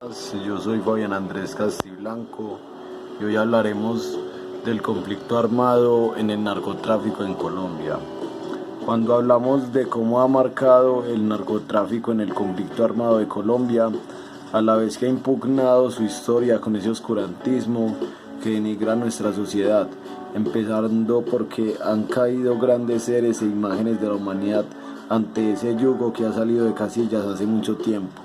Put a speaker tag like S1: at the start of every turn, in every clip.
S1: Yo soy Fabián Andrés Castiblanco y hoy hablaremos del conflicto armado en el narcotráfico en Colombia. Cuando hablamos de cómo ha marcado el narcotráfico en el conflicto armado de Colombia, a la vez que ha impugnado su historia con ese oscurantismo que denigra nuestra sociedad, empezando porque han caído grandes seres e imágenes de la humanidad ante ese yugo que ha salido de casillas hace mucho tiempo.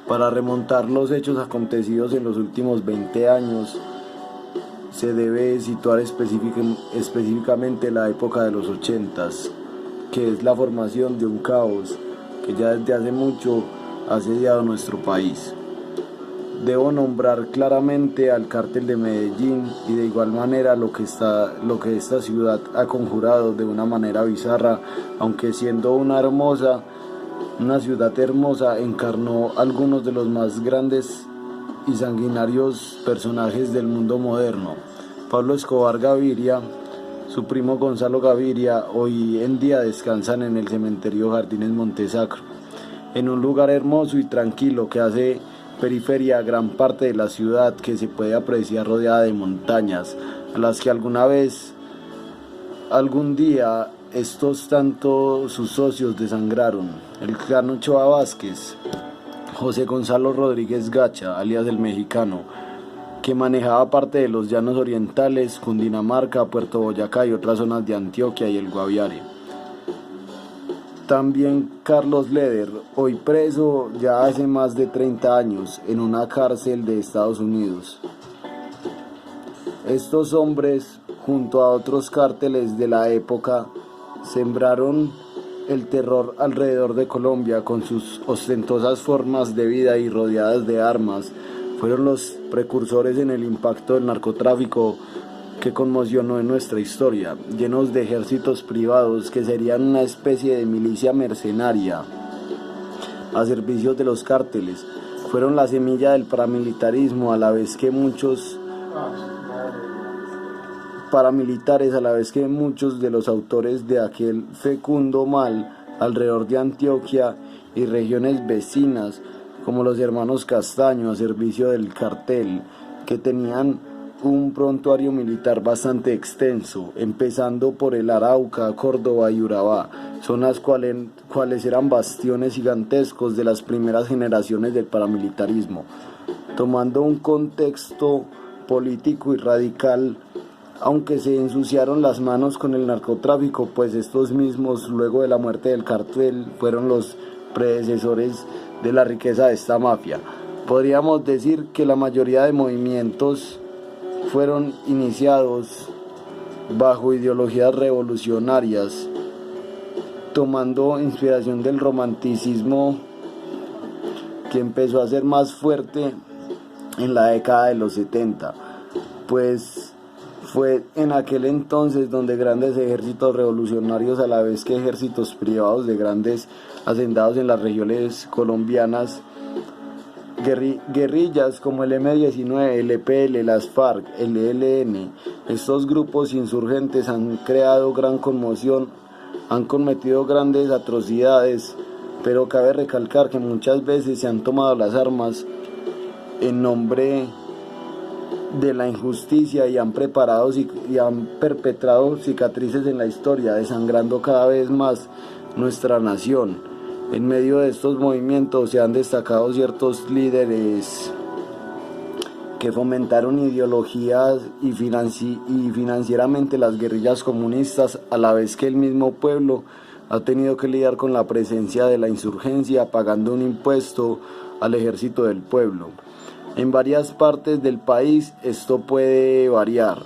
S1: Para remontar los hechos acontecidos en los últimos 20 años, se debe situar específicamente la época de los 80s, que es la formación de un caos que ya desde hace mucho ha asediado nuestro país. Debo nombrar claramente al cártel de Medellín y de igual manera lo que esta ciudad ha conjurado de una manera bizarra, aunque siendo una ciudad hermosa, encarnó algunos de los más grandes y sanguinarios personajes del mundo moderno. Pablo Escobar Gaviria, su primo Gonzalo Gaviria, hoy en día descansan en el cementerio Jardines Montesacro, en un lugar hermoso y tranquilo que hace periferia a gran parte de la ciudad, que se puede apreciar rodeada de montañas, a las que algún día sus socios desangraron: el clan Ochoa Vázquez, José Gonzalo Rodríguez Gacha, alias el Mexicano, que manejaba parte de los llanos orientales, Cundinamarca, Puerto Boyacá y otras zonas de Antioquia y el Guaviare. También Carlos Leder, hoy preso ya hace más de 30 años en una cárcel de Estados Unidos. Estos hombres, junto a otros cárteles de la época, sembraron el terror alrededor de Colombia con sus ostentosas formas de vida y rodeadas de armas. Fueron los precursores en el impacto del narcotráfico que conmocionó en nuestra historia, llenos de ejércitos privados que serían una especie de milicia mercenaria a servicio de los cárteles. Fueron la semilla del paramilitarismo, a la vez que muchos de los autores de aquel fecundo mal alrededor de Antioquia y regiones vecinas, como los hermanos Castaño, a servicio del cartel, que tenían un prontuario militar bastante extenso, empezando por el Arauca, Córdoba y Urabá, zonas cuales eran bastiones gigantescos de las primeras generaciones del paramilitarismo. Tomando un contexto político y radical, aunque se ensuciaron las manos con el narcotráfico, pues estos mismos, luego de la muerte del cartel, fueron los predecesores de la riqueza de esta mafia. Podríamos decir que la mayoría de movimientos fueron iniciados bajo ideologías revolucionarias, tomando inspiración del romanticismo, que empezó a ser más fuerte en la década de los 70, pues fue en aquel entonces donde grandes ejércitos revolucionarios, a la vez que ejércitos privados de grandes hacendados en las regiones colombianas, guerrillas como el M-19, el EPL, las FARC, el ELN, estos grupos insurgentes han creado gran conmoción, han cometido grandes atrocidades, pero cabe recalcar que muchas veces se han tomado las armas en nombre de la injusticia y han perpetrado cicatrices en la historia, desangrando cada vez más nuestra nación. En medio de estos movimientos se han destacado ciertos líderes que fomentaron ideologías y financieramente las guerrillas comunistas, a la vez que el mismo pueblo ha tenido que lidiar con la presencia de la insurgencia, pagando un impuesto al ejército del pueblo. En varias partes del país esto puede variar.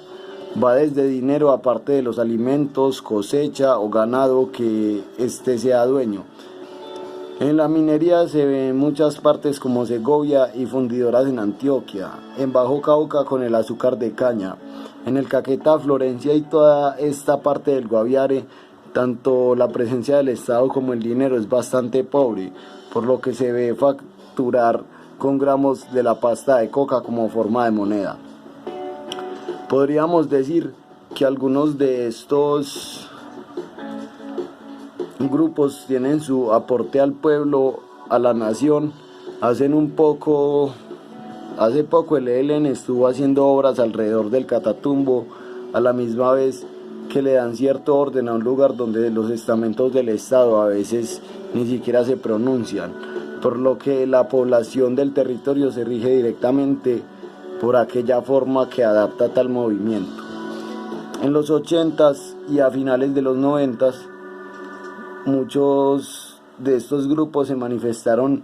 S1: Va desde dinero, aparte de los alimentos, cosecha o ganado que éste sea dueño. En la minería se ve en muchas partes como Segovia y fundidoras en Antioquia, en Bajo Cauca con el azúcar de caña, en el Caquetá, Florencia y toda esta parte del Guaviare, tanto la presencia del Estado como el dinero es bastante pobre, por lo que se ve facturar con gramos de la pasta de coca como forma de moneda. Podríamos decir que algunos de estos grupos tienen su aporte al pueblo, a la nación, hacen un poco Hace poco el ELN estuvo haciendo obras alrededor del Catatumbo, a la misma vez que le dan cierto orden a un lugar donde los estamentos del Estado a veces ni siquiera se pronuncian, por lo que la población del territorio se rige directamente por aquella forma que adapta tal movimiento. En los 80s y a finales de los 90s, muchos de estos grupos se manifestaron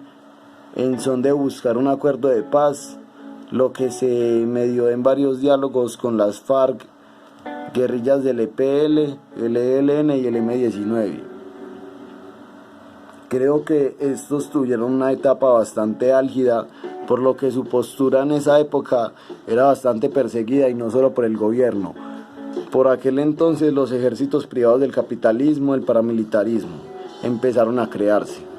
S1: en son de buscar un acuerdo de paz, lo que se medió en varios diálogos con las FARC, guerrillas del EPL, el ELN y el M-19. Creo que estos tuvieron una etapa bastante álgida, por lo que su postura en esa época era bastante perseguida y no solo por el gobierno. Por aquel entonces los ejércitos privados del capitalismo, el paramilitarismo, empezaron a crearse.